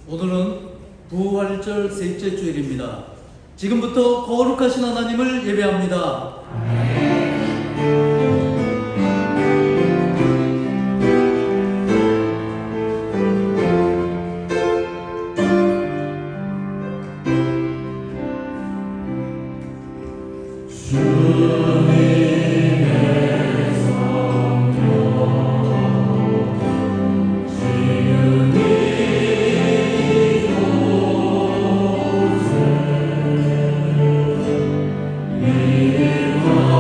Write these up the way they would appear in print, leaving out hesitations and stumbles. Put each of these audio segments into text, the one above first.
오늘은 부활절 셋째 주일입니다. 지금부터 거룩하신 하나님을 예배합니다. 이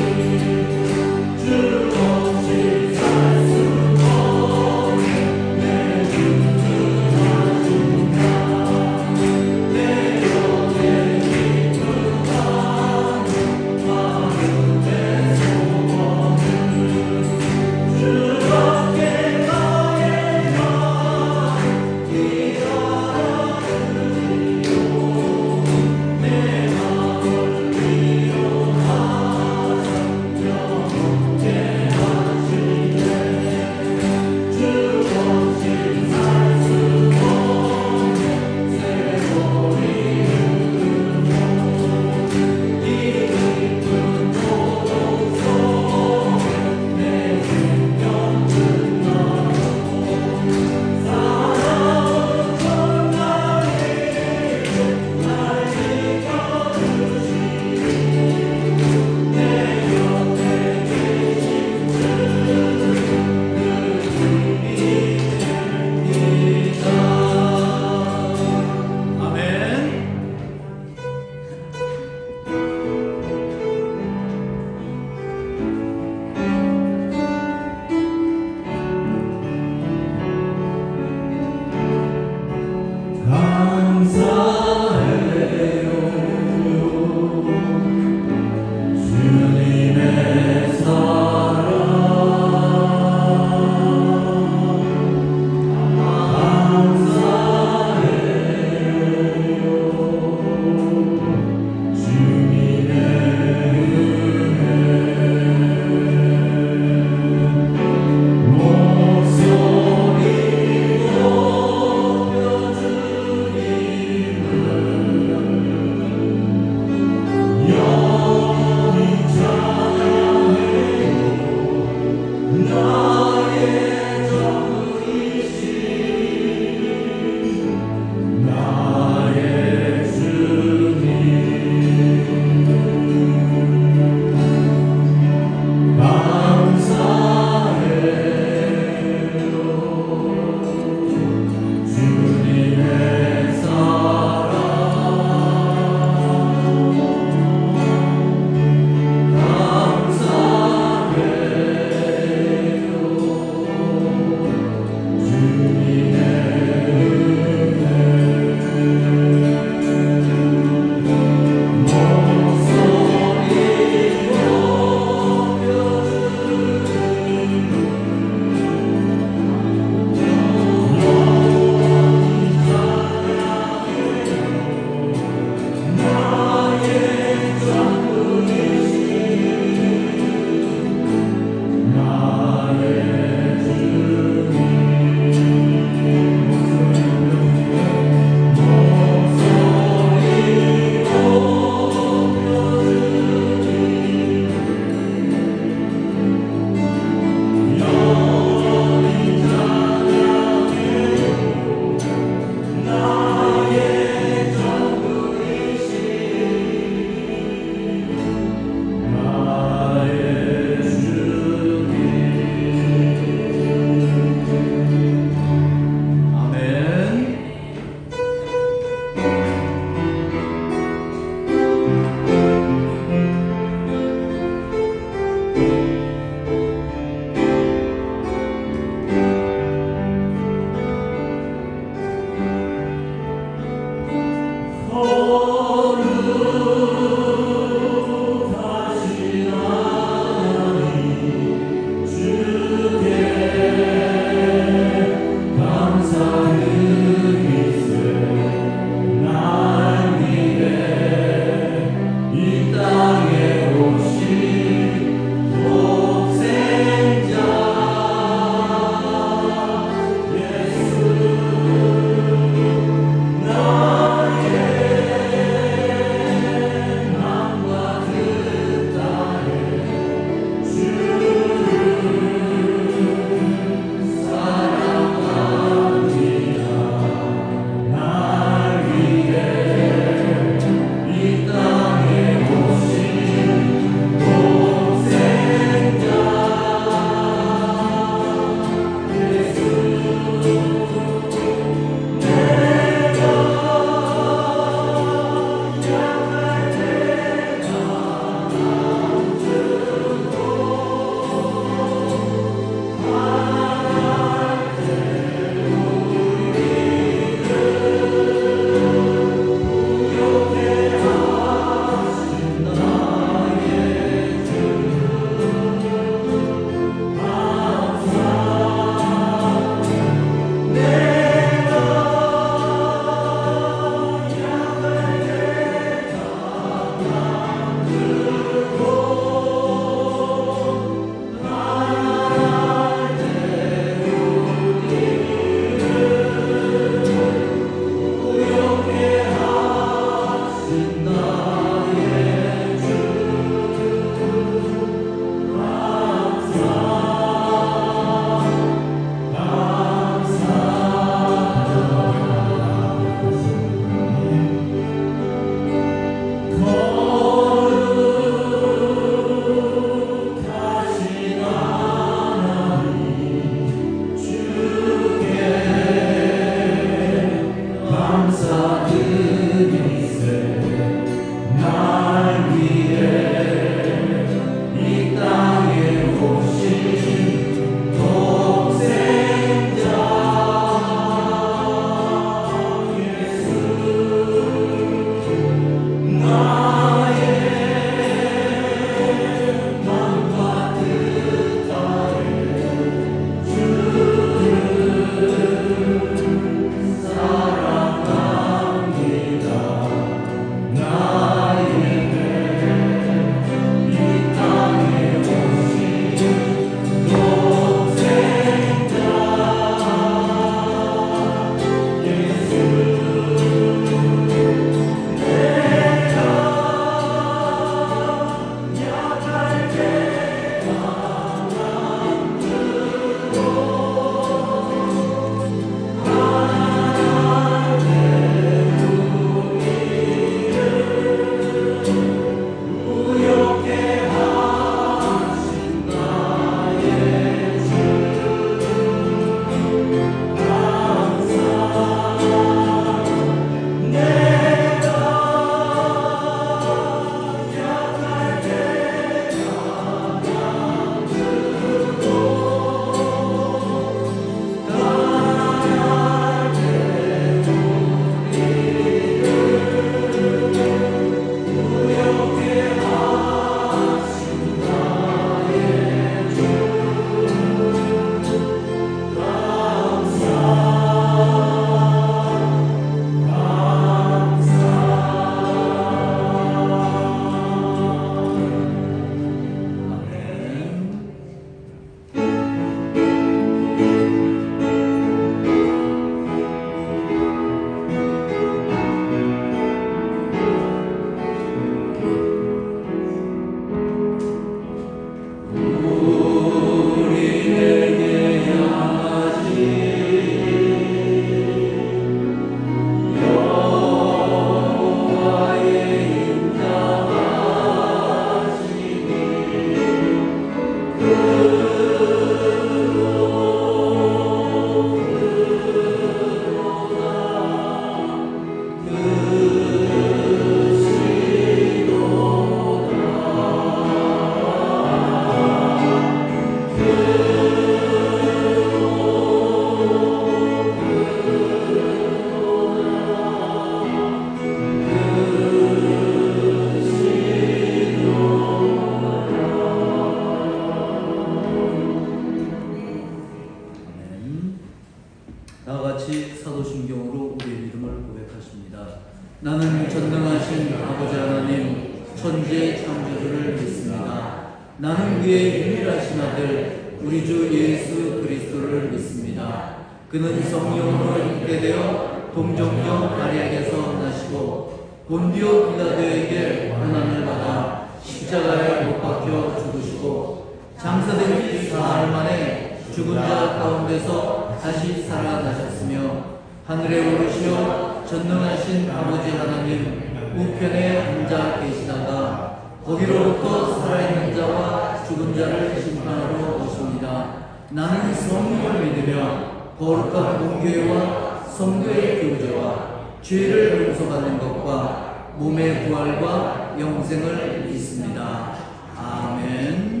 나는 전능하신 아버지 하나님 천지의 창조주를 믿습니다. 나는 그의 유일하신 아들 우리 주 예수 그리스도를 믿습니다. 그는 성령으로 잉태되어 동정녀 마리아에게서 나시고 본디오 빌라도에게 고난을 받아 십자가에 못 박혀 죽으시고 장사된 지 사흘 만에 죽은 자 가운데서 다시 살아나셨으며 하늘에 오르시어 전능하신 아버지 하나님 우편에 앉아 계시다가 거기로부터 살아있는 자와 죽은 자를 심판하러 오십니다. 나는 성령을 믿으며 거룩한 공교회와 성도의 교제와 죄를 용서받는 것과 몸의 부활과 영생을 믿습니다. 아멘.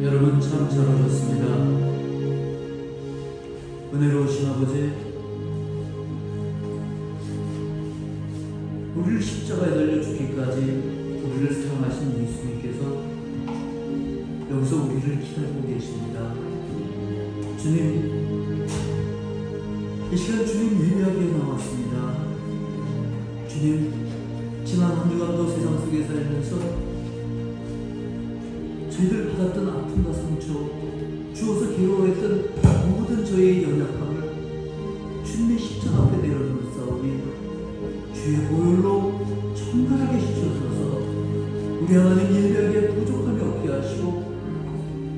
여러분 참 잘 오셨습니다. 은혜로우신 아버지, 우리를 십자가에 달려 죽기까지 우리를 사랑하신 예수님께서 여기서 우리를 기다리고 계십니다. 주님, 이 시간 주님 예배하기에 나왔습니다. 주님, 지난 한 주간도 세상 속에 살면서 저희들 받았던 아픔과 상처, 주어서 괴로워했던 모든 저희의 연약함을 주님의 십자가 앞에 내려놓사오니 주의 보혈로 정갈하게 씻어줘서 우리 하나님 예배하기에 부족함이 없게 하시고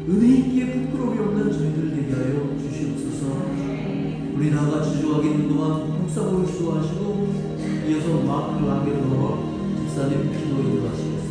은혜 있기에 부끄러움이 없는 저희들을 되게 하여 주시옵소서. 우리 나아같이 주하게 있는 동안 목사님을 수고하시고 이어서 마음을 남겨놓아 집사님 기도 인도하시겠습니다.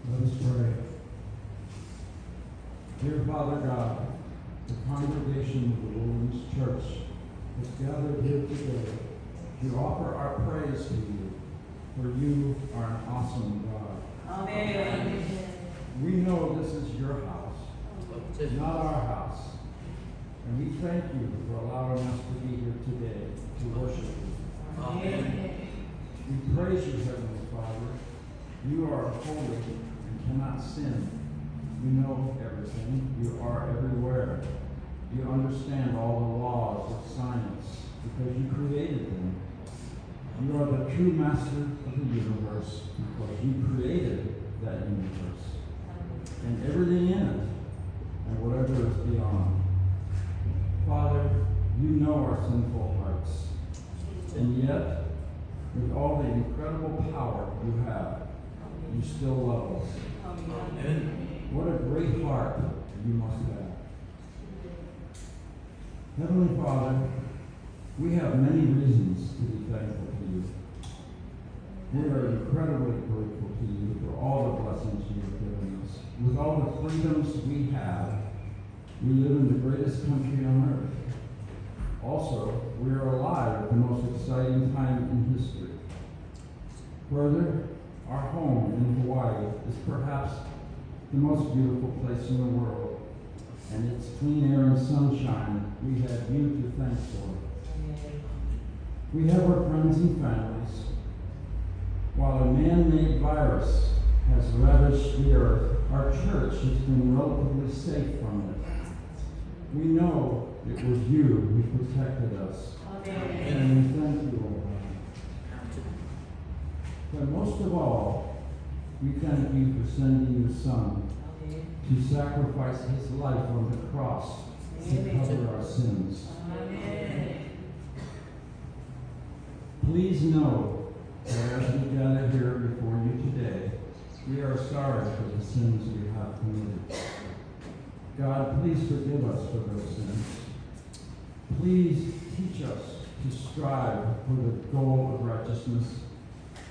Let us pray. Dear Father God, the congregation of the Lord's Church is gathered here today to offer our praise to you, for you are an awesome God. Amen. We know this is your house, not our house. And we thank you for allowing us to be here today to worship you. Amen. We praise you, Heavenly Father. You are holy and cannot sin. You know everything. You are everywhere. You understand all the laws of science because you created them. You are the true master of the universe because you created that universe and everything in it and whatever is beyond. Father, you know our sinful hearts, and yet, with all the incredible power you have, you still love us. 아멘. What a great heart you must have. Heavenly Father, we have many reasons to be thankful to you. We are incredibly grateful to you for all the blessings you have given us. With all the freedoms we have, we live in the greatest country on earth. Also, we are alive at the most exciting time in history. Further, our home in Hawaii is perhaps the most beautiful place in the world, and its clean air and sunshine we have you to thank for. We have our friends and families. While a man-made virus has ravaged the earth, our church has been relatively safe from it. We know it was you who protected us, and we thank you, O God. But most of all, we thank you for sending your Son to sacrifice his life on the cross to cover our sins. Please know that as we gather here before you today, we are sorry for the sins we have committed. God, please forgive us for those sins. Please teach us to strive for the goal of righteousness,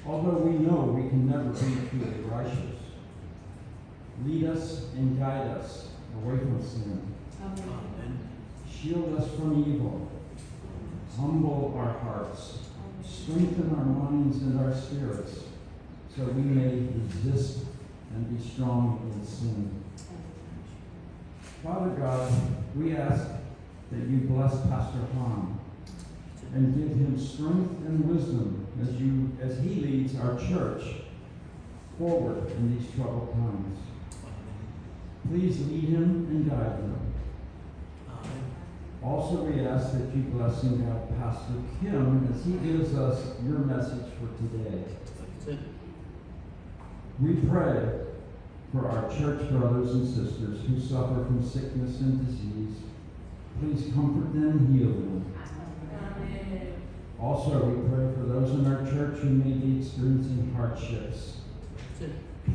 although we know we can never be truly righteous. Lead us and guide us away from sin. 아멘. Shield us from evil. Humble our hearts. Strengthen our minds and our spirits so we may resist and be strong in sin. Father God, we ask that you bless Pastor Han and give him strength and wisdom as he leads our church forward in these troubled times. Please lead him and guide him. Also, we ask that you bless and guide Pastor Kim as he gives us your message for today. We pray for our church brothers and sisters who suffer from sickness and disease. Please comfort them and heal them. Also, we pray for those in our church who may be experiencing hardships.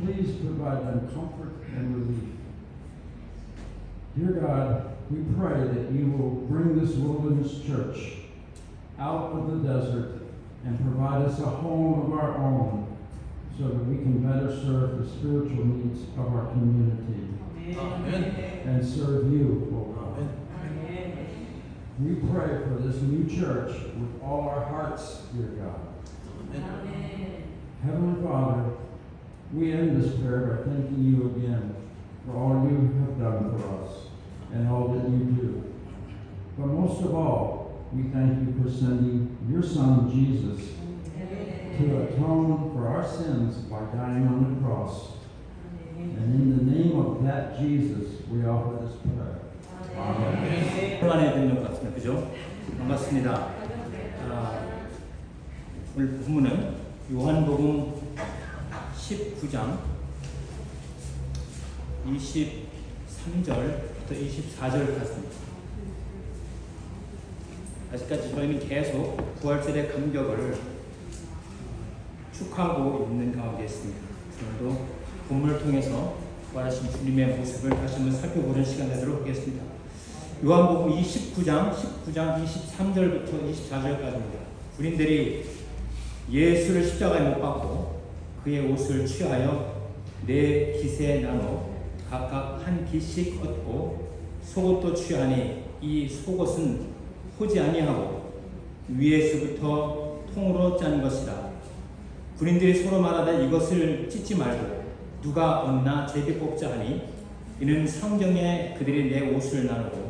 Please provide them comfort and relief. Dear God, we pray that you will bring this wilderness church out of the desert and provide us a home of our own so that we can better serve the spiritual needs of our community and serve you, O God. We pray for this new church with all our hearts, dear God. Heavenly Father, we end this prayer by thanking you again for all you have done for us and all that you do. But most of all, we thank you for sending your Son, Jesus, to atone for our sins by dying on the cross. And in the name of that Jesus, we offer this prayer. Amen. 오랜만에 뵙는 것 같습니다. 그죠? 반갑습니다. 오늘 본문은 요한복음 19장 23절부터 24절 같습니다. 아직까지 저희는 계속 부활절의 감격을 축하하고 있는 가운데 있습니다. 오늘도 본문을 통해서 부활하신 주님의 모습을 다시 한번 살펴보는 시간 되도록 하겠습니다. 요한복음 19장 23절부터 24절까지입니다. 군인들이 예수를 십자가에 못 박고 그의 옷을 취하여 네 깃에 나눠 각각 한 깃씩 얻고 속옷도 취하니 이 속옷은 호지 아니하고 위에서부터 통으로 짠 것이다. 군인들이 서로 말하되 이것을 찢지 말고 누가 얻나 제게 뽑자 하니 이는 성경에 그들이 내 옷을 나누고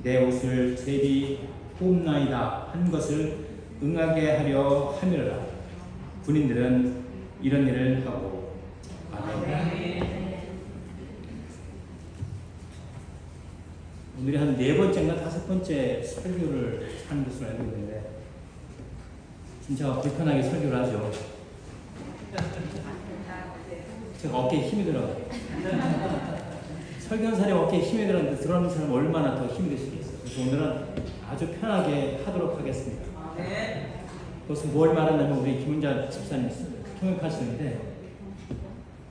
내 옷을 제비 뽑나이다 한 것을 응하게 하려 함이라. 군인들은 이런 일을 하고 아멘. 오늘이 한 4번째인가 5번째 설교를 하는 것으로 알고 있는데 진짜 불편하게 설교를 하죠. 제가 어깨에 힘이 들어가요. 설교하는 사람이 어깨에 힘이 들었는데 들어오는 사람은 얼마나 더 힘이 드시겠어요. 그래서 오늘은 아주 편하게 하도록 하겠습니다. 그것은 뭘 말하냐면 우리 김은자 집사님 통역하시는데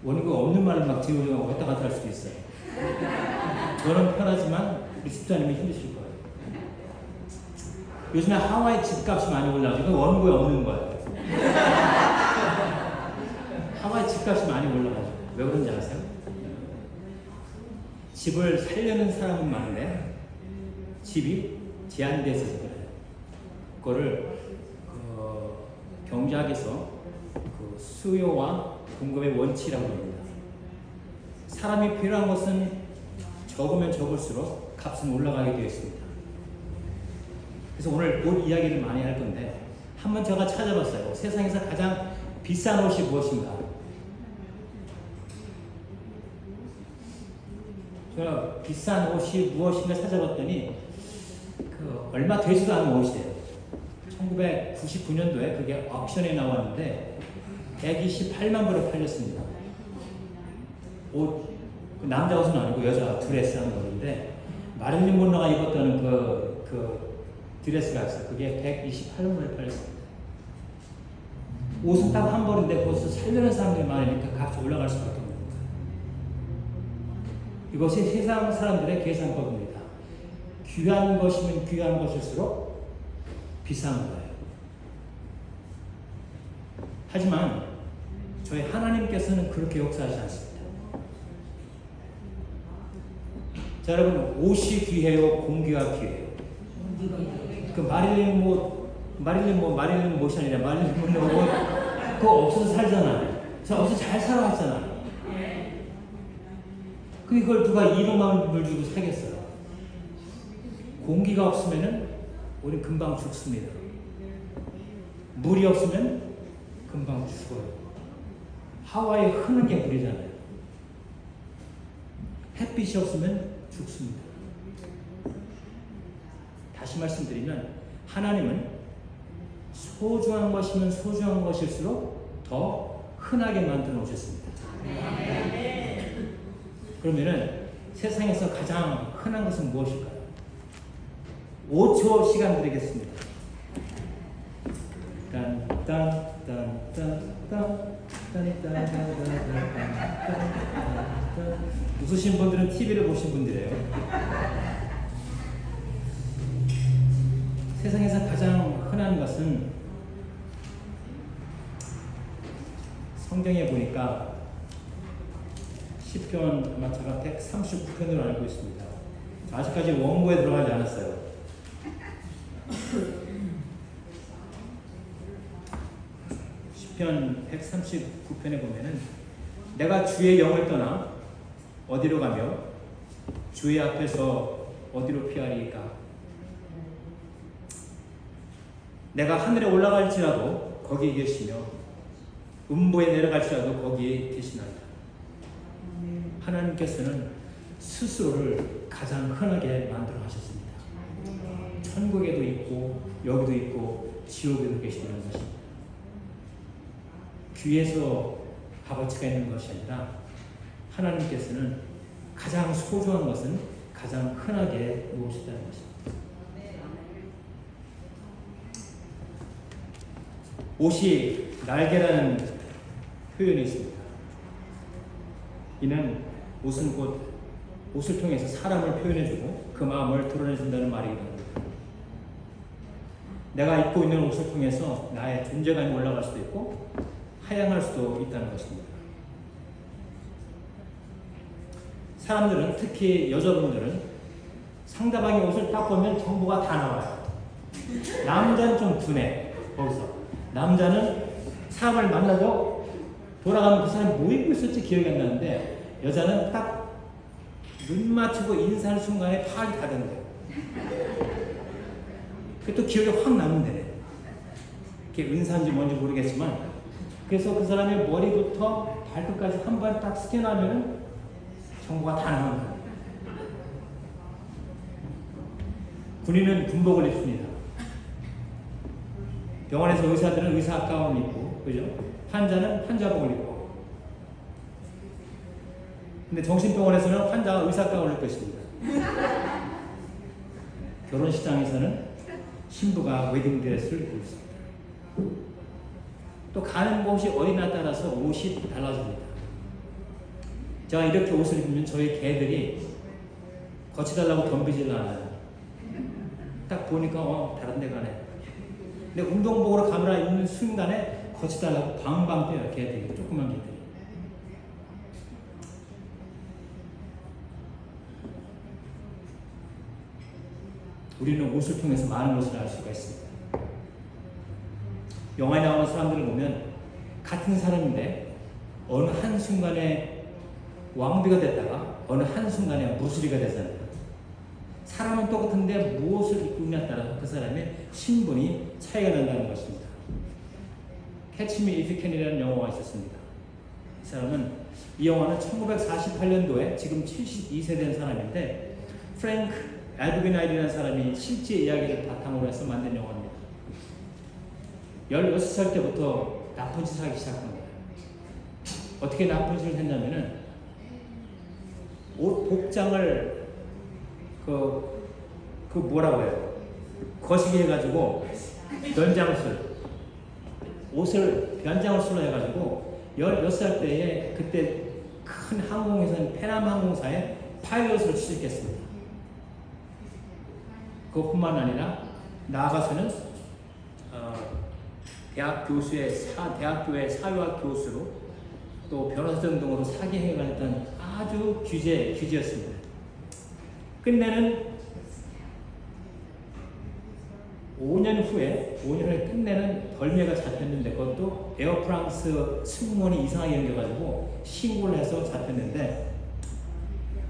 원고가 없는 말을 막 뒤로 왔다 갔다 할 수도 있어요. 저는 편하지만 우리 집사님이 힘드실 거예요. 요즘에 하와이 집값이 많이 올라가지고 원고에 없는 거예요. 하와이 집값이 많이 올라가지고 왜 그런지 아세요? 집을 살려는 사람은 많은데 집이 제한돼서 그래요. 그거를 경제학에서 그 수요와 공급의 원칙이라고 합니다. 사람이 필요한 것은 적으면 적을수록 값은 올라가게 되어 있습니다. 그래서 오늘 옷 이야기를 많이 할 건데 한번 제가 찾아봤어요. 세상에서 가장 비싼 옷이 무엇인가? 제가 비싼 옷이 무엇인가 찾아봤더니 얼마 되지도 않은 옷이에요. 1999년도에 그게 옥션에 나왔는데 128만 불에 팔렸습니다. 옷, 남자 옷은 아니고 여자 드레스 하는 건데 마릴린 monroe가 입었던 그 드레스가 있어요. 그게 128만 불에 팔렸습니다. 옷은 딱 한 벌인데 그것을 살려는 사람들이 많으니까 값이 올라갈 수밖에 없는 거예요. 이것이 세상 사람들의 계산법입니다. 귀한 것이면 귀한 것일수록 비싼 거예요. 하지만 저희 하나님께서는 그렇게 역사하지 않습니다. 자, 여러분, 옷이 귀해요? 공기가 귀해요? 그 마릴린 못이 아니라 마릴린 monroe 그거 없어서 살잖아요. 저 없어서 잘 살아왔잖아요. 그걸 누가 200만 불 주고 사겠어요? 공기가 없으면은 우리 금방 죽습니다. 물이 없으면 금방 죽어요. 하와이에 흐는 게 물이잖아요. 햇빛이 없으면 죽습니다. 다시 말씀드리면 하나님은 소중한 것이면 소중한 것일수록 더 흔하게 만들어 오셨습니다. 그러면은 세상에서 가장 흔한 것은 무엇일까요? 5초 시간 드리겠습니다. 웃으신 분들은 TV를 보신 분들이에요. 세상에서 가장 흔한 것은 성경에 보니까 시편 아마 제가 139편으로 알고 있습니다. 아직까지 원고에 들어가지 않았어요. 시편 139편에 보면은 내가 주의 영을 떠나 어디로 가며 주의 앞에서 어디로 피하리까? 내가 하늘에 올라갈지라도 거기에 계시며 음부에 내려갈지라도 거기에 계시나이다. 하나님께서는 스스로를 가장 흔하게 만들어 하셨습니다. 천국에도 있고 여기도 있고 지옥에도 계시다는 것입니다. 귀에서 값어치가 있는 것이 아니라 하나님께서는 가장 소중한 것은 가장 흔하게 놓으셨다는 것입니다. 옷이 날개라는 표현이 있습니다. 이는 옷은 곧 옷을 통해서 사람을 표현해주고 그 마음을 드러내준다는 말이기도 합니다. 내가 입고 있는 옷을 통해서 나의 존재감이 올라갈 수도 있고 하향할 수도 있다는 것입니다. 사람들은, 특히 여자분들은 상대방의 옷을 딱 보면 정보가 다 나와요. 남자는 좀 둔해. 거기서 남자는 사람을 만나도 돌아가면 그 사람이 뭐 입고 있을지 기억이 안 나는데 여자는 딱 눈 맞추고 인사하는 순간에 파악이 다 된대요. 그게 또 기억에 확 남는데 그게 은사인지 뭔지 모르겠지만 그래서 그 사람의 머리부터 발끝까지 한 번 딱 스캔하면 정보가 다 나오는 거예요. 군인은 군복을 입습니다. 병원에서 의사들은 의사 가운을 입고, 그죠? 환자는 환자복을 입고. 근데 정신병원에서는 환자가 의사 가운을 입고 있습니다. 결혼식장에서는 신부가 웨딩드레스를 입고 있습니다. 또 가는 곳이 어디나 따라서 옷이 달라집니다. 제가 이렇게 옷을 입으면 저희 개들이 거치달라고 덤비질 않아요. 딱 보니까 다른 데 가네. 근데 운동복으로 카메라 입는 순간에 거치달라고 방방 뛰어요. 개들이, 조그만 개들이. 우리는 옷을 통해서 많은 것을 알 수가 있습니다. 영화에 나오는 사람들을 보면 같은 사람인데 어느 한순간에 왕비가 됐다가 어느 한순간에 무술이가 되잖아요. 사람은 똑같은데 무엇을 입고 있냐에 따라서 그 사람의 신분이 차이가 난다는 것입니다. 캐치 미 이프 캔이라는 영화가 있었습니다. 이 사람은, 이 영화는 1948년도에 지금 72세 된 사람인데 프랭크 알부게나이라는 사람이 실제 이야기를 바탕으로 해서 만든 영화입니다. 16살 때부터 나쁜 짓을 하기 시작한 거예요. 어떻게 나쁜 짓을 했냐면은 옷 복장을 뭐라고 해요? 거시기 해가지고 변장을 술로 해가지고 16살 때에 그때 큰 항공회사인 페남 항공사에 파일럿으로 취직했습니다. 그것뿐만 아니라 나아가서는 대학교의 사회학 교수로 또 변호사 등으로 사기 행위를 했던 아주 귀재였습니다. 끝내는 5년 후에 끝내는 벌매가 잡혔는데, 그것도 에어프랑스 승무원이 이상하게 연겨가지고 신고를 해서 잡혔는데,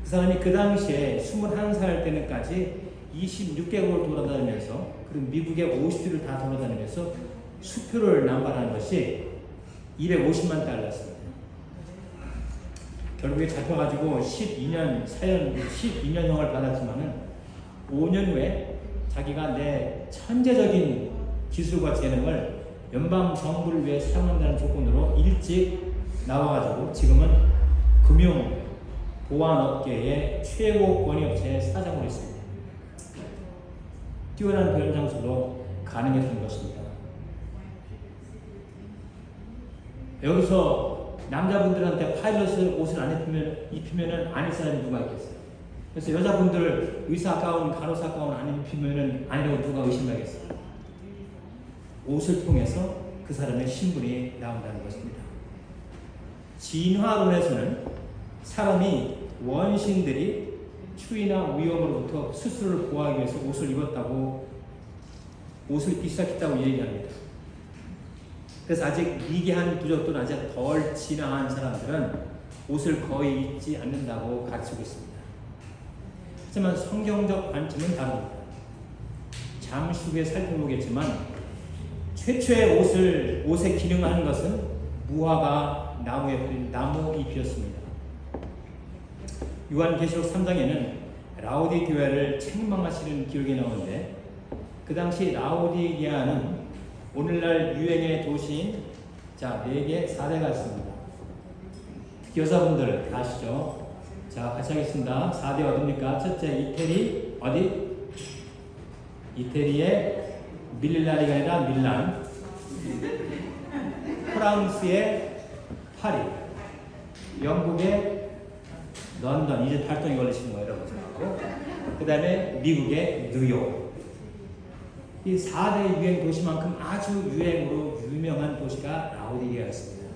그 사람이 그 당시에 21살 때는까지 26개국을 돌아다니면서, 그리고 미국의 50주를 다 돌아다니면서 수표를 남발한 것이 250만 달러였습니다. 결국에 잡혀가지고 12년형을 받았지만은 5년 후에 자기가 내 천재적인 기술과 재능을 연방 정부를 위해 사용한다는 조건으로 일찍 나와가지고 지금은 금융 보안업계의 최고 권위업체의 사장으로 있습니다. 뛰어난 배운 장수로 가능했던 것입니다. 여기서 남자분들한테 파일럿 옷을 안 입히면은 아닐 사람이 누가 있겠어요? 그래서 여자분들 의사 가운, 간호사 가운 안 입히면은 아니라고 누가 의심하겠어요? 옷을 통해서 그 사람의 신분이 나온다는 것입니다. 진화론에서는 사람이 원신들이 추위나 위험으로부터 스스로를 보호하기 위해서 옷을 입었다고, 옷을 입기 시작했다고 얘기합니다. 그래서 아직 미개한 부족도 아직 덜 진화한 사람들은 옷을 거의 입지 않는다고 가르치고 있습니다. 하지만 성경적 관점은 다릅니다. 잠시 후에 살펴보겠지만 최초의 옷의 기능을 하는 것은 무화과 나무 잎이었습니다. 요한계시록 3장에는 라오디 교회를 책망하시는 기록이 나오는데, 그 당시 라오디게아는 오늘날 유행의 도시인 4개 4대가 있습니다. 특히 여자분들 다 아시죠? 자, 같이 하겠습니다. 4대 어딥니까? 첫째, 이태리 어디? 이태리의 밀라리가 아니라 밀란, 프랑스의 파리, 영국의 런던, 이제 8동이 걸리시는 거예요, 여러분. 그 다음에 미국의 뉴욕. 이 4대 유행 도시만큼 아주 유행으로 유명한 도시가 라오디게아였습니다.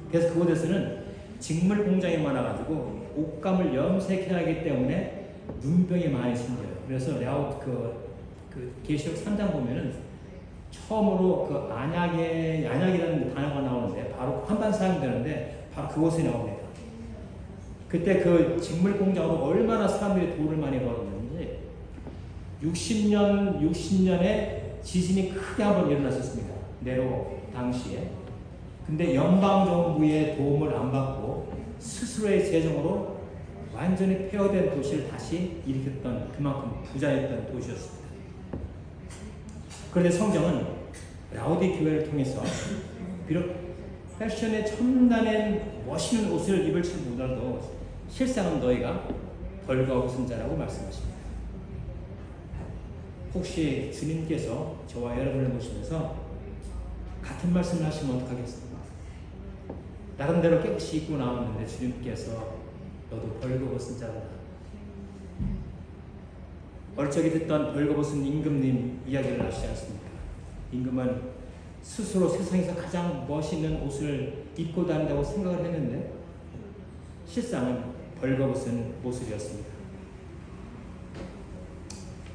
그래서 그곳에서는 직물 공장이 많아가지고 옷감을 염색해야 하기 때문에 눈병이 많이 생겨요. 그래서 계시록 3장 보면은 처음으로 그 안약이라는 단어가 나오는데, 바로 한반 사용되는데 바로 그곳에 나옵니다. 그때 그 직물 공장으로 얼마나 사람들이 돈을 많이 벌었는지, 60년에 지진이 크게 한번 일어났었습니다. 네로 당시에. 근데 연방정부의 도움을 안 받고 스스로의 재정으로 완전히 폐허된 도시를 다시 일으켰던 그만큼 부자였던 도시였습니다. 그런데 성경은 라오디 교회를 통해서 비록 패션에 첨단인 멋있는 옷을 입을지 몰라도 실상은 너희가 벌거벗은 자라고 말씀하십니다. 혹시 주님께서 저와 여러분을 보시면서 같은 말씀을 하시면 어떡하겠습니까? 나름대로 깨끗이 입고 나왔는데 주님께서 너도 벌거벗은 자다. 얼적이 듣던 벌거벗은 임금님 이야기를 아시지 않습니까? 임금은 스스로 세상에서 가장 멋있는 옷을 입고 다닌다고 생각을 했는데 실상은 벌거벗은 모습이었습니다.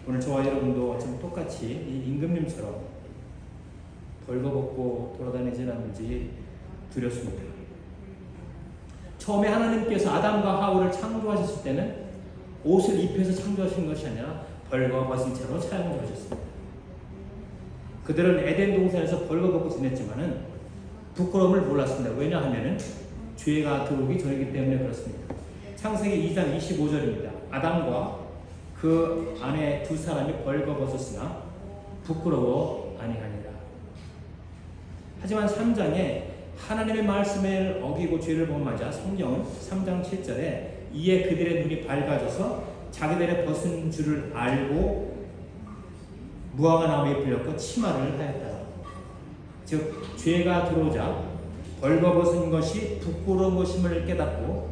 오늘 저와 여러분도 좀 똑같이 이 임금님처럼 벌거벗고 돌아다니지 않는지 두렵습니다. 처음에 하나님께서 아담과 하울을 창조하셨을 때는 옷을 입혀서 창조하신 것이 아니라 벌거벗은 채로 창조하셨습니다. 그들은 에덴 동산에서 벌거벗고 지냈지만은 부끄러움을 몰랐습니다. 왜냐하면은 죄가 들어오기 전이기 때문에 그렇습니다. 창세기 2장 25절입니다. 아담과 그 아내 두 사람이 벌거벗었으나 부끄러워 아니하니라. 하지만 3장에 하나님의 말씀을 어기고 죄를 범하자 성경은 3장 7절에 이에 그들의 눈이 밝아져서 자기들의 벗은 줄을 알고 무화과 나무에 불렸고 치마를 하였다. 즉 죄가 들어오자 벌거벗은 것이 부끄러운 것임을 깨닫고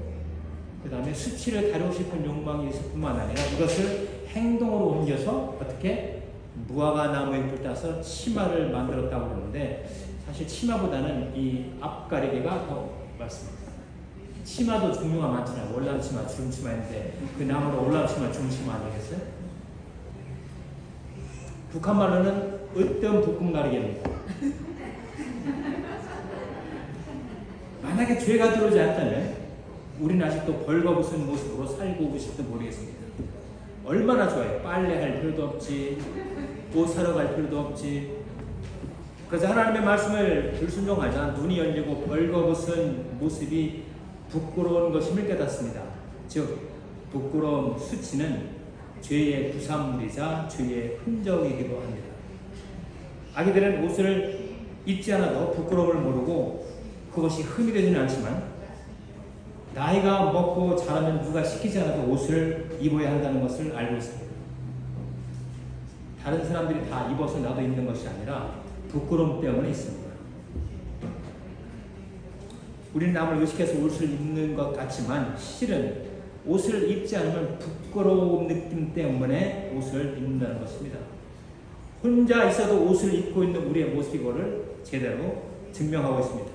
그 다음에 수치를 다루고 싶은 욕망이 있을 뿐만 아니라 이것을 행동으로 옮겨서 어떻게 무화과 나무에 불 따서 치마를 만들었다고 그러는데 사실 치마보다는 이 앞가리개가 더 맞습니다. 치마도 종류가 많잖아요. 월남 치마, 주름 치마인데 그 나무로 월남 치마, 주름 치마 아니겠어요? 북한 말로는 으뜸 볶음 가리개입니다. 만약에 죄가 들어오지 않다면 우리는 아직도 벌거벗은 모습으로 살고 계실지도 모르겠습니다. 얼마나 좋아요. 빨래할 필요도 없지, 옷 사러 갈 필요도 없지. 그래서 하나님의 말씀을 불순종하자 눈이 열리고 벌거벗은 모습이 부끄러운 것임을 깨닫습니다. 즉 부끄러움, 수치는 죄의 부산물이자 죄의 흔적이기도 합니다. 아기들은 옷을 입지 않아도 부끄러움을 모르고 그것이 흠이 되지는 않지만 나이가 먹고 자라면 누가 시키지 않아도 옷을 입어야 한다는 것을 알고 있습니다. 다른 사람들이 다 입어서 나도 입는 것이 아니라 부끄러움 때문에 있습니다. 우리는 남을 의식해서 옷을 입는 것 같지만 실은 옷을 입지 않으면 부끄러운 느낌 때문에 옷을 입는다는 것입니다. 혼자 있어도 옷을 입고 있는 우리의 모습이 이거를 제대로 증명하고 있습니다.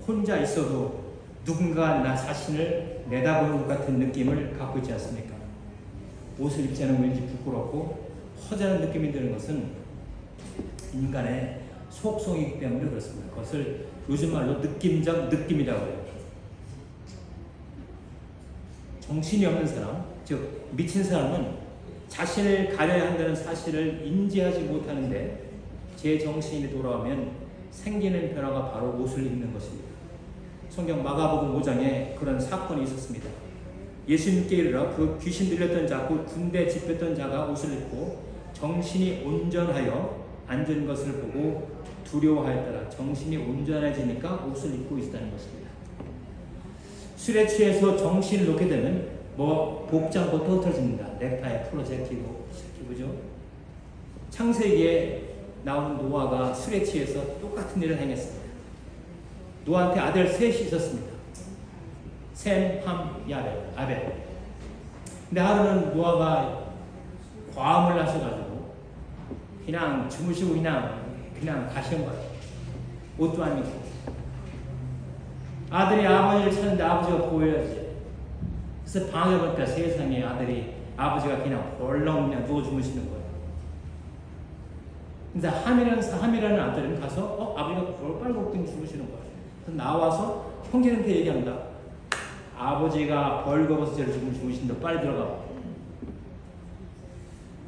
혼자 있어도 누군가 나 자신을 내다보는 것 같은 느낌을 갖고 있지 않습니까? 옷을 입지 않으면 왠지 부끄럽고 허전한 느낌이 드는 것은 인간의 속성이기 때문에 그렇습니다. 그것을 요즘 말로 느낌적 느낌이라고 해요. 정신이 없는 사람, 즉 미친 사람은 자신을 가려야 한다는 사실을 인지하지 못하는데 제 정신이 돌아오면 생기는 변화가 바로 옷을 입는 것입니다. 성경 마가복음 5장에 그런 사건이 있었습니다. 예수님께 이르러 그 귀신 들렸던 자, 그 군대 집혔던 자가 옷을 입고 정신이 온전하여 앉은 것을 보고 두려워하였더라. 정신이 온전해지니까 옷을 입고 있다는 것입니다. 술에 취해서 정신을 놓게 되면 복장부터 흩어집니다. 넥타이 풀어 제끼고 그죠? 창세기에 나온 노아가 술에 취해서 똑같은 일을 행했습니다. 노아한테 아들 셋이 있었습니다. 셈, 함, 아벨. 근데 하루는 노아가 과음을 하셔가지고 그냥 주무시고 그냥 가신 거예요. 옷도 안 입고. 아들이 아버지를 찾는데 아버지가 보여야지. 그래서 방에 보니까 세상에 아들이 아버지가 그냥 헐렁 그냥 누워 주무시는 거예요. 근데 함이라는 아들은 가서 아버지가 벌벌 주무시는 거예요. 그래서 나와서 형제한테 얘기합니다. 아버지가 벌거벗은 채로 지금 주무신다. 빨리 들어가.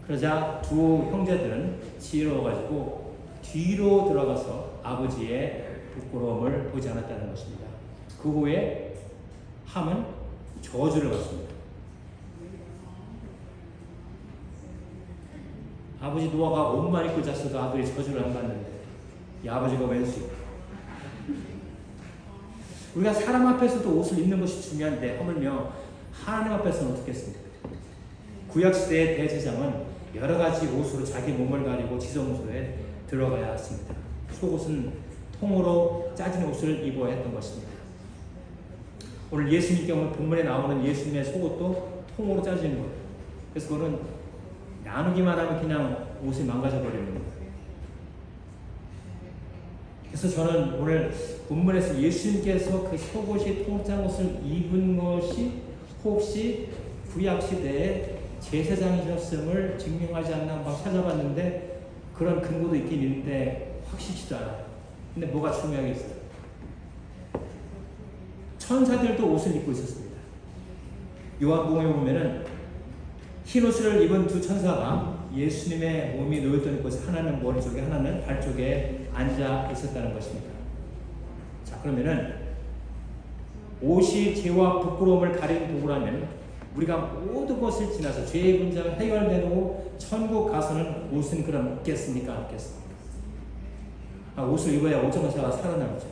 그러자 두 형제들은 지혜로워가지고 뒤로 들어가서 아버지의 부끄러움을 보지 않았다는 것입니다. 그 후에 함은 저주를 받습니다. 아버지 노아가 옷만 입고 잤어도 아들이 저주를 안 받는데 이 아버지가 왼수요. 우리가 사람 앞에서도 옷을 입는 것이 중요한데 하물며 하나님 앞에서는 어떻겠습니까? 구약시대의 대제사장은 여러 가지 옷으로 자기 몸을 가리고 지성소에 들어가야 했습니다. 속옷은 통으로 짜진 옷을 입어야 했던 것입니다. 오늘 예수님 경우 본문에 나오는 예수님의 속옷도 통으로 짜지는 거예요. 그래서 그거는 나누기만 하면 그냥 옷이 망가져 버리는 거예요. 그래서 저는 오늘 본문에서 예수님께서 그 속옷이 통짠 옷을 입은 것이 혹시 구약시대에 제사장이셨음을 증명하지 않나 한번 찾아봤는데 그런 근거도 있긴 있는데 확실치도 않아요. 근데 뭐가 중요하겠어요? 천사들도 옷을 입고 있었습니다. 요한복음에 보면은 흰 옷을 입은 두 천사가 예수님의 몸이 놓였던 곳에 하나는 머리 쪽에 하나는 발 쪽에 앉아 있었다는 것입니다. 자, 그러면은 옷이 죄와 부끄러움을 가리는 도구라면 우리가 모든 것을 지나서 죄의 문제가 해결되고 천국 가서는 옷은 그럼 입겠습니까? 안 입겠습니까? 옷을 입어야 오천사가 살아남죠.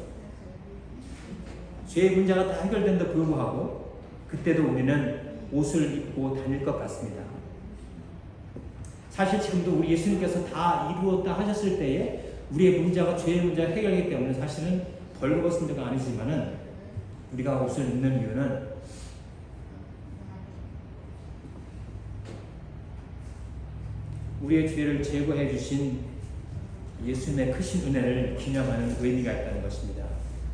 죄의 문제가 다 해결된다 불구하고 그때도 우리는 옷을 입고 다닐 것 같습니다. 사실 지금도 우리 예수님께서 다 이루었다 하셨을 때에 우리의 문제가 죄의 문제가 해결되기 때문에 사실은 벌거벗은 문제가 아니지만은 우리가 옷을 입는 이유는 우리의 죄를 제거해 주신 예수님의 크신 은혜를 기념하는 의미가 있다는 것입니다.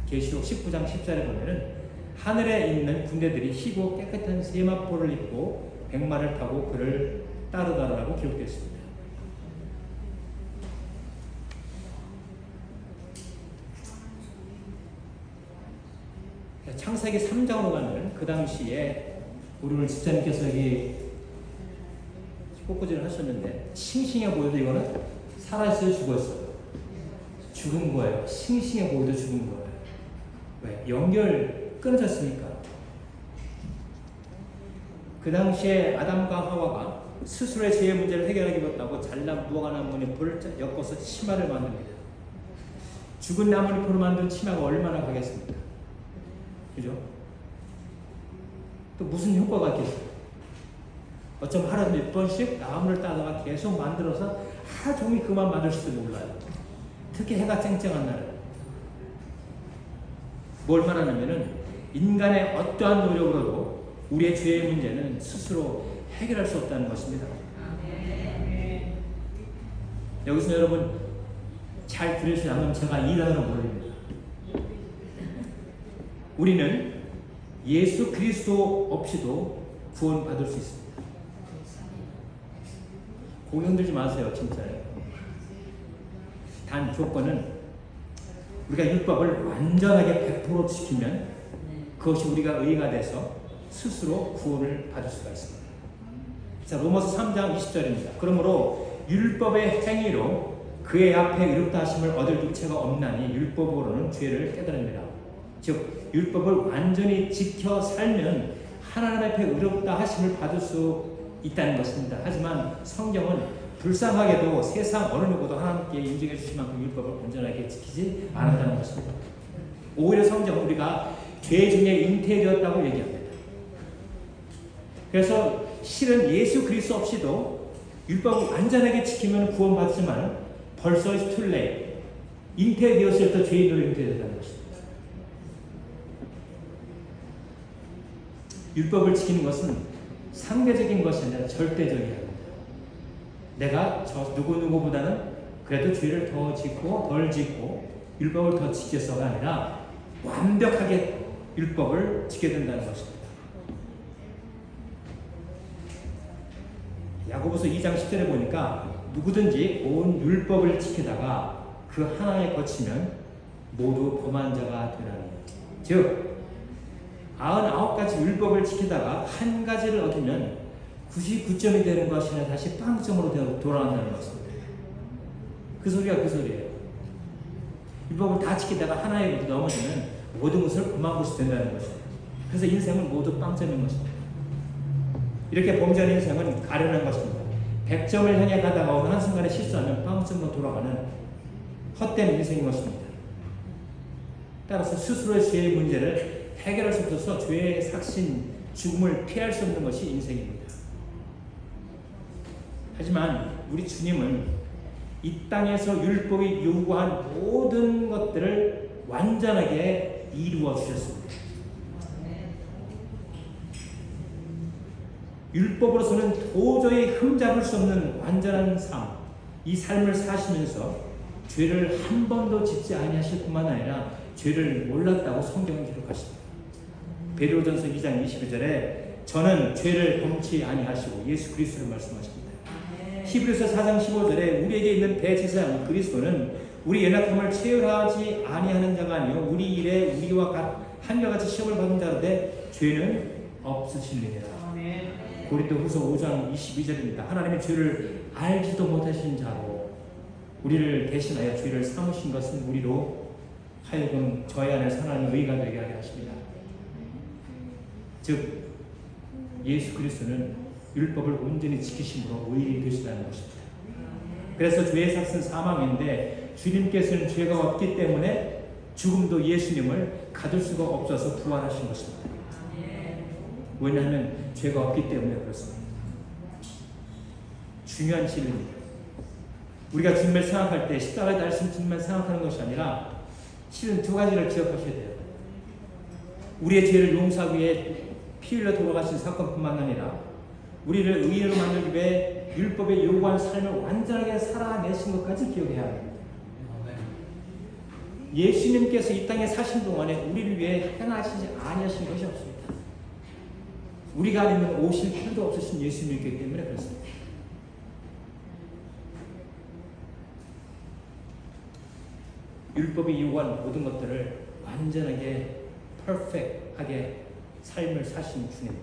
계시록 19장 10절에 보면은 하늘에 있는 군대들이 희고 깨끗한 세마포를 입고 백마를 타고 그를 따르다라고 기록되어 있습니다. 창세기 3장으로 가는 그 당시에 우리 오늘 집사님께서 여기 꽃꽂이를 하셨는데 싱싱해 보여도 이거는 살아있어요, 죽었어요? 죽은 거예요. 싱싱해 보여도 죽은 거예요. 왜? 연결 끊어졌으니까. 그 당시에 아담과 하와가 스스로의 죄의 문제를 해결하기보다고 잘난 무화과 나뭇잎을 엮어서 치마를 만듭니다. 죽은 나뭇잎으로 만든 치마가 얼마나 가겠습니까? 그죠? 또 무슨 효과가 있겠어요? 어쩜 하루에 몇 번씩 나무를 따다가 계속 만들어서 하루 종일 그만 만들지도 몰라요. 특히 해가 쨍쨍한 날은. 뭘 말하냐면은 인간의 어떠한 노력으로도 우리의 죄의 문제는 스스로 해결할 수 없다는 것입니다. 여기서 여러분 잘 들으시지 않으면 제가 일하는 모릅니다. 우리는 예수 그리스도 없이도 구원받을 수 있습니다. 고개 흔들지 마세요. 진짜요. 단 조건은 우리가 율법을 완전하게 100% 지키면 그것이 우리가 의가 돼서 스스로 구원을 받을 수가 있습니다. 자, 로마서 3장 20절입니다. 그러므로 율법의 행위로 그의 앞에 의롭다 하심을 얻을 육체가 없나니 율법으로는 죄를 깨달습니다. 즉 율법을 완전히 지켜 살면 하나님 앞에 의롭다 하심을 받을 수 있다는 것입니다. 하지만 성경은 불쌍하게도 세상 어느 누구도 하나님께 인정해 주실 만큼 율법을 온전하게 지키지 않았다는 것입니다. 오히려 성경은 우리가 죄 중에 잉태되었다고 얘기합니다. 그래서 실은 예수 그리스도 없이도 율법을 완전하게 지키면 구원받지만 벌써 it's too late. 잉태되었을 때 죄인으로 잉태되었다는 것입니다. 율법을 지키는 것은 상대적인 것이 아니라 절대적이야 합니다. 내가 저 누구보다는 그래도 죄를 더 짓고 덜 짓고 율법을 더 지켜서가 아니라 완벽하게 율법을 지켜야 된다는 것입니다. 야고보서 2장 10절에 보니까 누구든지 온 율법을 지키다가 그 하나에 거치면 모두 범한 자가 되나니 즉 99가지 율법을 지키다가 한 가지를 얻으면 99점이 되는 것이 아니라 다시 빵점으로 돌아간다는 것입니다. 그 소리가 그 소리예요. 율법을 다 지키다가 하나에 넘어지면 모든 것을 그만 것이 된다는 것입니다. 그래서 인생은 모두 빵점인 것입니다. 이렇게 범죄한 인생은 가련한 것입니다. 100점을 향해 가다가 어느 한순간에 실수하면 빵점으로 돌아가는 헛된 인생인 것입니다. 따라서 스스로의 죄의 문제를 해결할 수 없어서 죄의 삭신, 죽음을 피할 수 없는 것이 인생입니다. 하지만 우리 주님은 이 땅에서 율법이 요구한 모든 것들을 완전하게 이루어 주셨습니다. 율법으로서는 도저히 흠잡을 수 없는 완전한 삶, 이 삶을 사시면서 죄를 한 번도 짓지 아니하실 뿐만 아니라 죄를 몰랐다고 성경은 기록하십니다. 베드로전서 2장 22절에 저는 죄를 범치 아니하시고 예수 그리스도를 말씀하십니다. 히브리서 4장 15절에 우리에게 있는 대제사장 그리스도는 우리 연약함을 체휼하지 아니하는 자가 아니요 우리 일에 우리와 한결같이 시험을 받은 자로되 죄는 없으시느니라. 고린도후서 5장 22절입니다. 하나님의 죄를 알지도 못하신 자로 우리를 대신하여 죄를 삼으신 것은 우리로 하여금 저희 안에 하나님의 의가 되게 하게 하십니다. 즉 예수 그리스도는 율법을 온전히 지키심으로 의인이 되시다는 것입니다. 그래서 죄의 삭은 사망인데 주님께서는 죄가 없기 때문에 죽음도 예수님을 가둘 수가 없어서 부활하신 것입니다. 왜냐하면 죄가 없기 때문에 그렇습니다. 중요한 진리입니다. 우리가 주님을 생각할 때 십자가에 달리신 주님만 생각하는 것이 아니라 실은 두 가지를 기억하셔야 돼요. 우리의 죄를 용서하기 위해 피 흘려 돌아가신 사건뿐만 아니라 우리를 의인으로 만들기 위해 율법에 요구한 삶을 완전하게 살아내신 것까지 기억해야 합니다. 예수님께서 이 땅에 사신 동안에 우리를 위해 행하시지 아니하신 것이 없습니다. 우리가 아니면 오실 필요도 없으신 예수님이기 때문에 그렇습니다. 율법이 요구한 모든 것들을 완전하게 퍼펙트하게 삶을 사신 주님.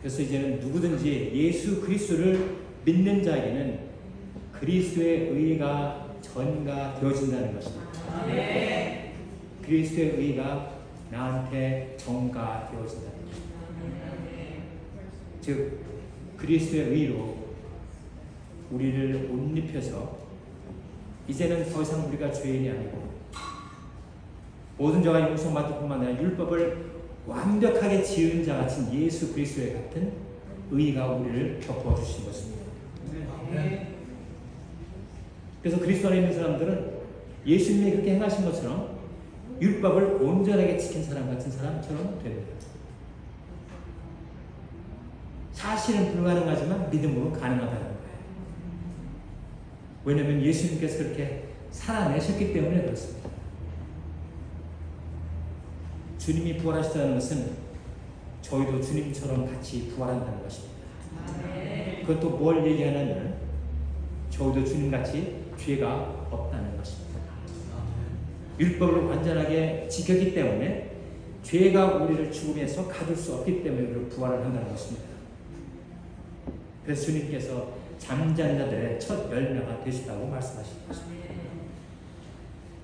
그래서 이제는 누구든지 예수 그리스도를 믿는 자에게는 그리스도의 의가 전가되어진다는 것입니다. 그리스도의 의가 나한테 전가되어진다는 것입니다. 즉 그리스도의 의로 우리를 옷 입혀서 이제는 더 이상 우리가 죄인이 아니고 모든 죄가 용서받을 뿐만 아니라 율법을 완벽하게 지은 자 같은 예수 그리스도의 같은 의가 우리를 덮어주신 것입니다. 그래서 그리스도 안에 있는 사람들은 예수님이 그렇게 행하신 것처럼 율법을 온전하게 지킨 사람 같은 사람처럼 됩니다. 사실은 불가능하지만 믿음으로 가능하다는 거예요. 왜냐하면 예수님께서 그렇게 살아내셨기 때문에 그렇습니다. 주님이 부활하시다는 것은 저희도 주님처럼 같이 부활한다는 것입니다. 그것도 뭘 얘기하냐면 저희도 주님같이 죄가 없다는 것입니다. 율법을 완전하게 지켰기 때문에 죄가 우리를 죽음에서 가둘 수 없기 때문에 우리를 부활을 한다는 것입니다. 그래서 주님께서 잠자는 자들의 첫 열매가 되시다고 말씀하시는 것입니다.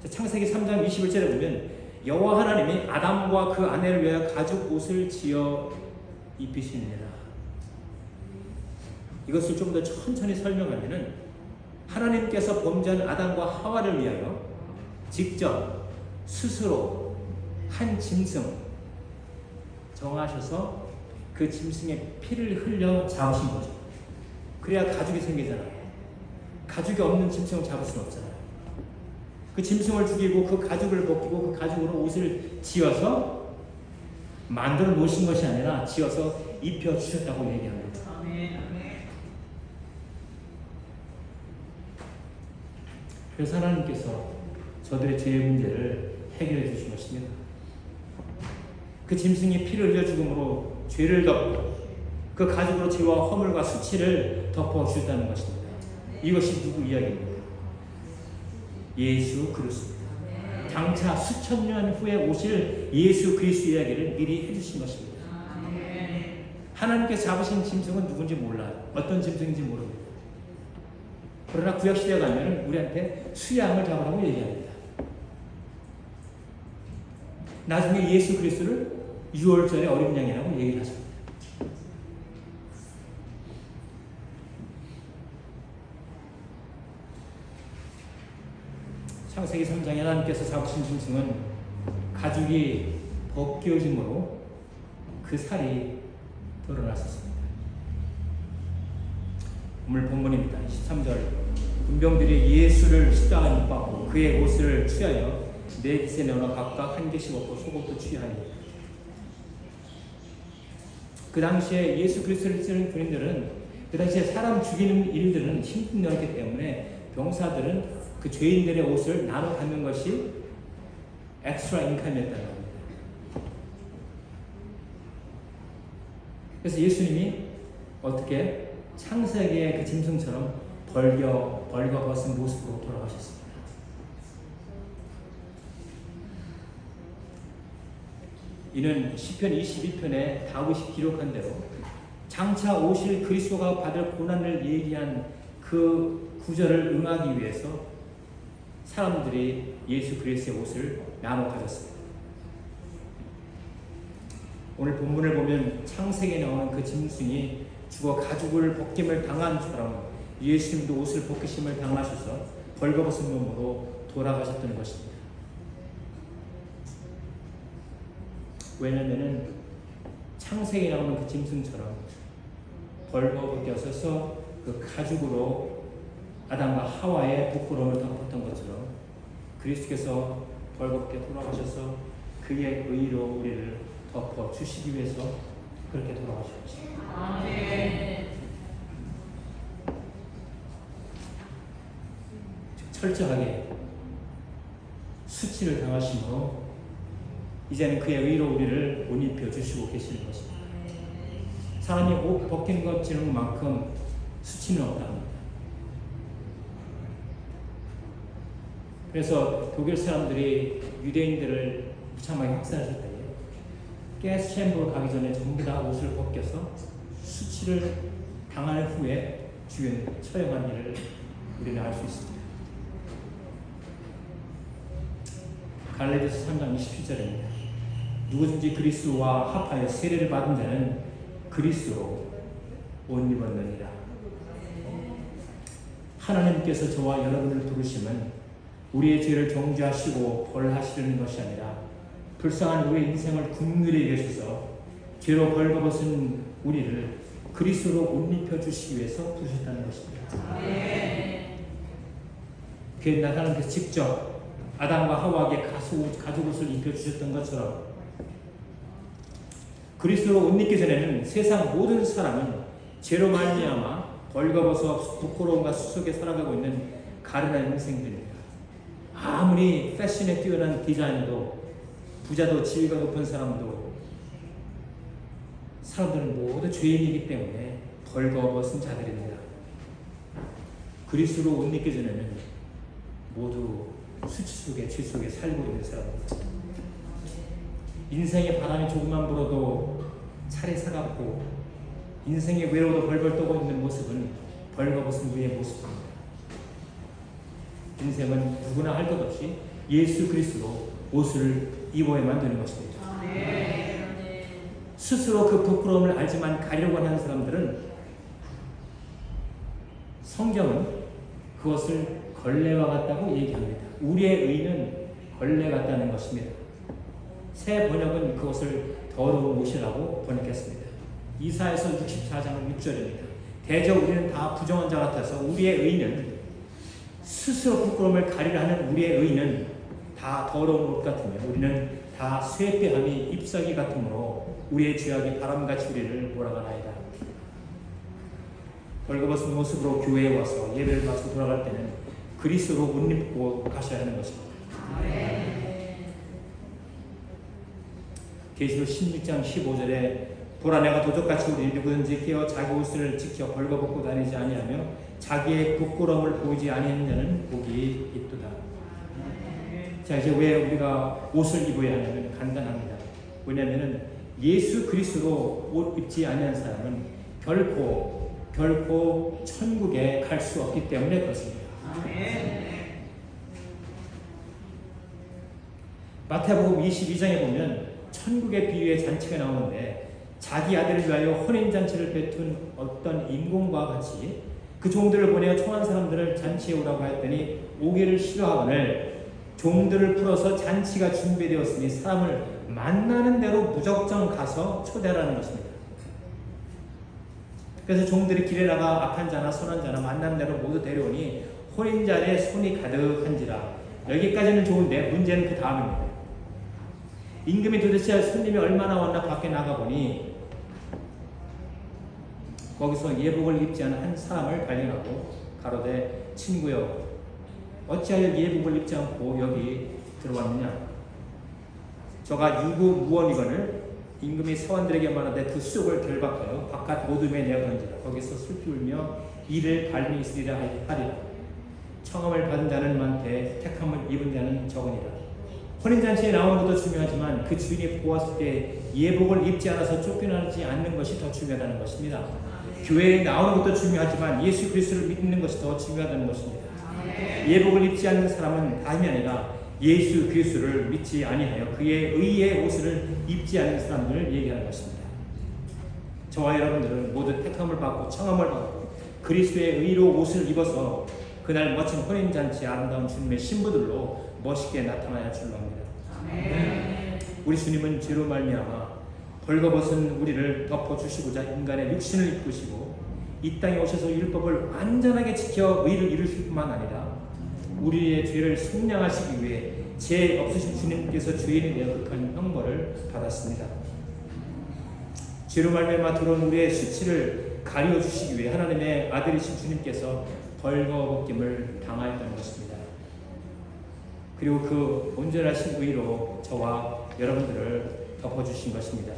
창세기 3장 21절에 보면 여호와 하나님이 아담과 그 아내를 위하여 가죽 옷을 지어 입히시니라. 이것을 좀 더 천천히 설명하면은 하나님께서 범죄한 아담과 하와를 위하여 직접 스스로 한 짐승 정하셔서 그 짐승의 피를 흘려 잡으신 거죠. 그래야 가죽이 생기잖아요. 가죽이 없는 짐승을 잡을 수는 없잖아요. 그 짐승을 죽이고 그 가죽을 벗기고 그 가죽으로 옷을 지어서 만들어 놓으신 것이 아니라 지어서 입혀 주셨다고 얘기합니다. 그래서 하나님께서 저들의 죄의 문제를 해결해 주신 것입니다. 그 짐승이 피를 흘려 죽음으로 죄를 덮고 그 가죽으로 죄와 허물과 수치를 덮어 주셨다는 것입니다. 이것이 누구 이야기입니까? 예수 그리스도입니다. 장차 수천 년 후에 오실 예수 그리스도 이야기를 미리 해주신 것입니다. 하나님께서 잡으신 짐승은 누군지 몰라요. 어떤 짐승인지 모릅니다. 그러나 구약시대에 가면 우리한테 수양을 잡으라고 얘기합니다. 나중에 예수 그리스도를 6월절에 어린 양이라고 얘기를 하십니다. 창세기 3장에 하나님께서 잡으신 짐승은 가죽이 벗겨짐으로 그 살이 드러났었습니다. 오늘 본문입니다. 23절 군병들이 예수를 십자가에 못 박고 그의 옷을 취하여 네 깃에 넣어 각각 한 개씩 얻고 속옷도 취하니 그 당시에 예수 그리스도를 쓰는 군인들은 그 당시에 사람 죽이는 일들은 힘든 일이었기 때문에 병사들은 그 죄인들의 옷을 나눠 갖는 것이 엑스트라 인컴이었다는 겁니다. 그래서 예수님이 어떻게 창세기의 그 짐승처럼 벌거벗은 모습으로 돌아가셨습니다. 이는 시편 22편에 다윗이 기록한 대로 장차 오실 그리스도가 받을 고난을 얘기한 그 구절을 응하기 위해서 사람들이 예수 그리스도의 옷을 나눠 가졌습니다. 오늘 본문을 보면 창세기에 나오는 그 짐승이 죽어 가죽을 벗김을 당한 처럼 예수님도 옷을 벗기심을 당하셔서 벌거벗은 몸으로 돌아가셨다는 것입니다. 왜냐하면 창세기에 나오는 그 짐승처럼 벌거벗겨서 그 가죽으로 아담과 하와의 부끄러움을 덮었던 것처럼 그리스도께서 벌겋게 돌아가셔서 그의 의로 우리를 덮어 주시기 위해서 그렇게 돌아가셨죠. 아멘. 철저하게 수치를 당하심으로 이제는 그의 의로 우리를 옷 입혀 주시고 계시는 것입니다. 사람이 옷 벗긴 것만큼 수치는 없답니다. 그래서 독일 사람들이 유대인들을 무참하게 학살했을 때에 가스 챔버로 가기 전에 전부 다 옷을 벗겨서 수치를 당할 후에 처형한 일을 우리는 알 수 있습니다. 갈라디아서 3장 27절입니다. 누구든지 그리스도와 합하여 세례를 받은 자는 그리스도로 옷 입었느니라. 하나님께서 저와 여러분을 부르심은 우리의 죄를 정죄하시고 벌하시려는 것이 아니라 불쌍한 우리의 인생을 긍휼히 여기셔서 죄로 벌거벗은 우리를 그리스도로 옷 입혀 주시기 위해서 부르셨다는 것입니다. 그게 하나님께서 직접 아담과 하와에게 가죽옷을 입혀주셨던 것처럼 그리스도로 옷 입기 전에는 세상 모든 사람은 죄로 말미암아 벌거벗어 부끄러움과 수속에 살아가고 있는 가련한 인생들입니다. 아무리 패션에 뛰어난 디자이너도 부자도 지위가 높은 사람들은 모두 죄인이기 때문에 벌거벗은 자들입니다. 그리스도로 옷 입기 전에는 모두 수치 속에 죄 속에 살고 있는 사람입니다. 인생의 바람이 조금만 불어도 차례 사갑고 인생의 외로워도 벌벌 떠고 있는 모습은 벌거벗은 우리의 모습입니다. 인생은 누구나 할 것 없이 예수 그리스도로 옷을 입어야만 되는 것입니다. 스스로 그 부끄러움을 알지만 가려고 하는 사람들은 성경은 그것을 걸레와 같다고 얘기합니다. 우리의 의는 걸레 같다는 것입니다. 새 번역은 그것을 더러운 옷이라고 번역했습니다. 이사야서 64장 6절입니다. 대저 우리는 다 부정한 자 같아서 우리의 의는 스스로 부끄러움을 가리려 하는 우리의 의는 다 더러운 옷 같으며 우리는 다 쇠폐함이 잎사귀 같으므로 우리의 죄악이 바람같이 우리를 몰아가나이다. 벌거벗은 모습으로 교회에 와서 예배를 마치고 돌아갈 때는 그리스도로 옷 입고 가셔야 하는 것입니다. 계시록 16장 15절에 보라 내가 도적같이 우리 누구든지 깨어 자기 옷을 지켜 벌거벗고 다니지 아니하며 자기의 부끄러움을 보이지 아니하는 자는 복이 있도다. 자, 이제 왜 우리가 옷을 입어야 하냐면 간단합니다. 왜냐하면 예수 그리스도로 옷 입지 아니한 사람은 결코 결코 천국에 갈 수 없기 때문에 그렇습니다. 마태복음 22장에 보면 천국의 비유의 잔치가 나오는데 자기 아들을 위하여 혼인잔치를 베푼 어떤 임금과 같이 그 종들을 보내어 청한 사람들을 잔치에 오라고 하였더니 오기를 싫어하거늘 종들을 풀어서 잔치가 준비되었으니 사람을 만나는 대로 무작정 가서 초대하라는 것입니다. 그래서 종들이 길에 나가 악한 자나 선한 자나 만난 대로 모두 데려오니 혼인자리에 손이 가득한지라. 여기까지는 좋은데 문제는 그 다음입니다. 임금이 도대체 손님이 얼마나 왔나 밖에 나가보니 거기서 예복을 입지 않은 한 사람을 발견하고 가로되 친구여 어찌하여 예복을 입지 않고 여기 들어왔느냐. 저가 유구무원이거늘 임금이 사원들에게 말하되 그 수족을 결박하여 바깥 모둠에 내어던지라. 거기서 슬피 울며 이를 갈미 있으리라 하리라. 청함을 받은 자는 많되 택함을 입은 자는 적으니라. 혼인잔치에 나오는 것도 중요하지만 그 주인이 보았을 때 예복을 입지 않아서 쫓겨나지 않는 것이 더 중요하다는 것입니다. 교회에 나오는 것도 중요하지만 예수 그리스도를 믿는 것이 더 중요하다는 것입니다. 예복을 입지 않는 사람은 다름이 아니라 예수 그리스도를 믿지 아니하여 그의 의의 옷을 입지 않는 사람들을 얘기하는 것입니다. 저와 여러분들은 모두 택함을 받고 청함을 받고 그리스도의 의로 옷을 입어서 그날 멋진 혼인잔치 아름다운 주님의 신부들로 멋있게 나타나야 줄로 합니다. 우리 주님은 죄로 말미암아 벌거벗은 우리를 덮어주시고자 인간의 육신을 입으시고 이 땅에 오셔서 율법을 완전하게 지켜 의를 이루실 뿐만 아니라 우리의 죄를 속량하시기 위해 죄 없으신 주님께서 죄인에 대해 극한 형벌을 받았습니다. 죄로 말미암아 들어온 우리의 수치를 가리워 주시기 위해 하나님의 아들이신 주님께서 벌거벗김을 당하였다는 것입니다. 그리고 그 온전하신 의로 저와 여러분들을 덮어주신 것입니다.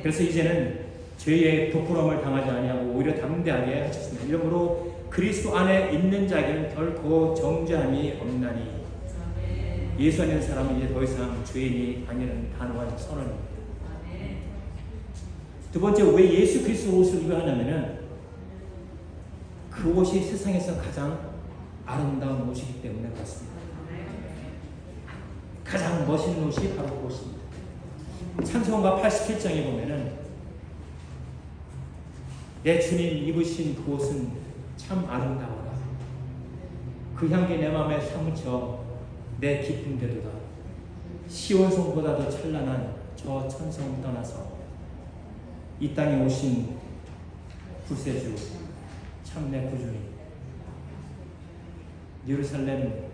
그래서 이제는 죄의 부끄러움을 당하지 아니하고 오히려 담대하게 하셨습니다. 이러므로 그리스도 안에 있는 자에게는 결코 정죄함이 없나니. 예수 안에 있는 사람은 이제 더 이상 죄인이 아니라는 단호한 선언입니다. 두 번째, 왜 예수 그리스도 옷을 입어야 하냐면은 그 옷이 세상에서 가장 아름다운 옷이기 때문에 그렇습니다. 가장 멋있는 옷이 바로 그 옷입니다. 찬송가 87장에 보면은 내 주님 입으신 그 옷은 참 아름다워라. 그 향기 내 마음에 사무쳐 내 기쁨 되도다. 시온성보다도 찬란한 저 천성 떠나서 이 땅에 오신 구세주 참 내 구주니. 예루살렘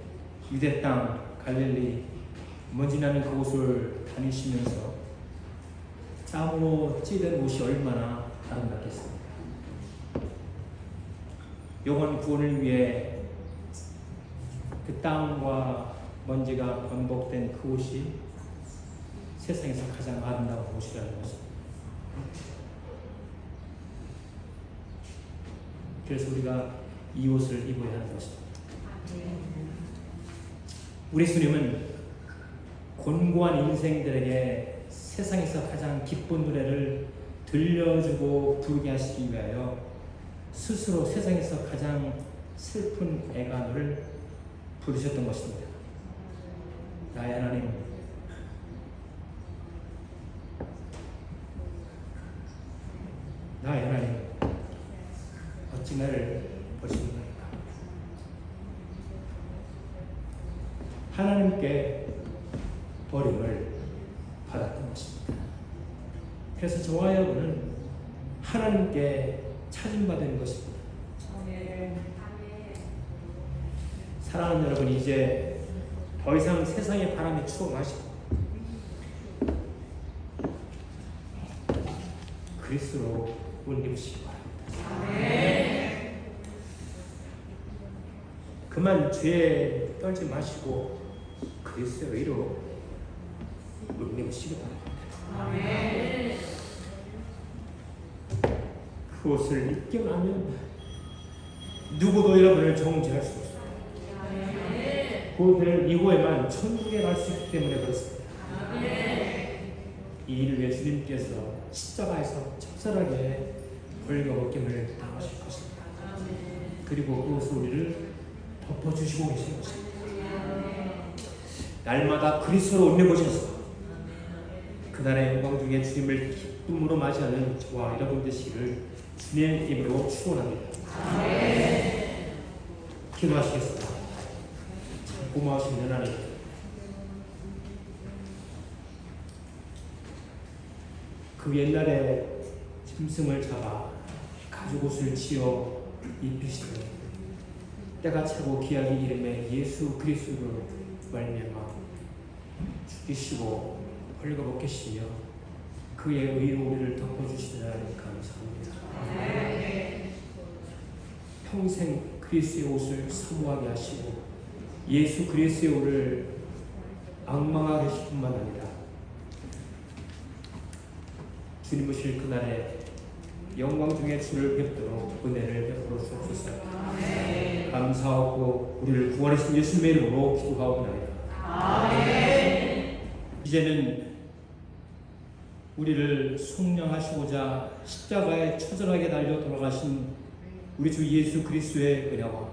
유대 땅 갈릴리 먼지나는 그곳을 다니시면서 땀으로 찌든 옷이 얼마나 아름답겠습니까? 영원 구원을 위해 그 땀과 먼지가 번복된 그 옷이 세상에서 가장 아름다운 옷이라는 것입니다. 그래서 우리가 이 옷을 입어야 하는 것입니다. 우리 주님은 곤고한 인생들에게 세상에서 가장 기쁜 노래를 들려주고 부르게 하시기 위하여 스스로 세상에서 가장 슬픈 애간을 부르셨던 것입니다. 나의 하나님, 나의 하나님, 어찌 나를 버리시나이까. 하나님께 버림을 받았던 것입니다. 그래서 저와 여러분은 하나님께 찾음받은 것입니다. 사랑하는 여러분, 이제 더 이상 세상의 바람에 추억 마시고 그리스도로 옷 입으시기 바랍니다. 그만 죄에 떨지 마시고 그리스도의 의로 옷 입으시기 바랍니다. 그 옷을 입게 하면 누구도 여러분을 정죄할 수 없습니다. 그 옷을 이후에만 천국에 갈 수 있기 때문에 그렇습니다. 이 일을 위해 주님께서 십자가에서 적절하게 벌거벗김을 당하실 것입니다. 그리고 그것을 우리를 덮어주시고 계신 것입니다. 날마다 그리스도로 올려보셔서 그날의 영광 중에 주님을 기쁨으로 맞이하는 저와 여러분 되시기를 주님의 이름으로 축원합니다. 기도하시겠습니다. 참 고마우신 하나님, 그 옛날에 짐승을 잡아 가죽옷을 지어 입히시되 때가 차고 귀하게 이름에 예수 그리스도로 말미암아 죽이시고 벌거벗기시며 그의 의로 우리를 덮어주시는 하나님 감사합니다. 평생 그리스도의 옷을 사모하게 하시고 예수 그리스도의 옷을 악망하게 하실 뿐만 아니라 주님 오실 그날에 영광 중에 주를 뵙도록 은혜를 베풀어 주옵소서. 감사하고 우리를 구원하신 예수님의 이름으로 기도하옵나이다. 이제는 우리를 속량하시고자 십자가에 처절하게 달려 돌아가신 우리 주 예수 그리스도의 은혜와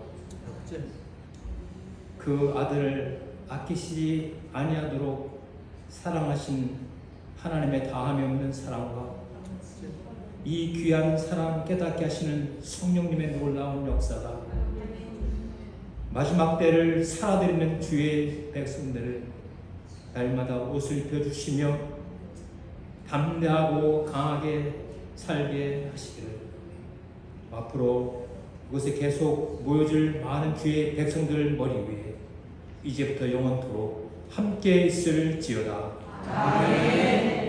그 아들을 아끼시지 아니하도록 사랑하신 하나님의 다함이 없는 사랑과 이 귀한 사랑 깨닫게 하시는 성령님의 놀라운 역사가 마지막 때를 살아드리는 주의 백성들을 날마다 옷을 입혀주시며 담대하고 강하게 살게 하시기를 앞으로 그곳에 계속 모여질 많은 주의 백성들 머리 위에 이제부터 영원토록 함께 있을지어다. 아멘.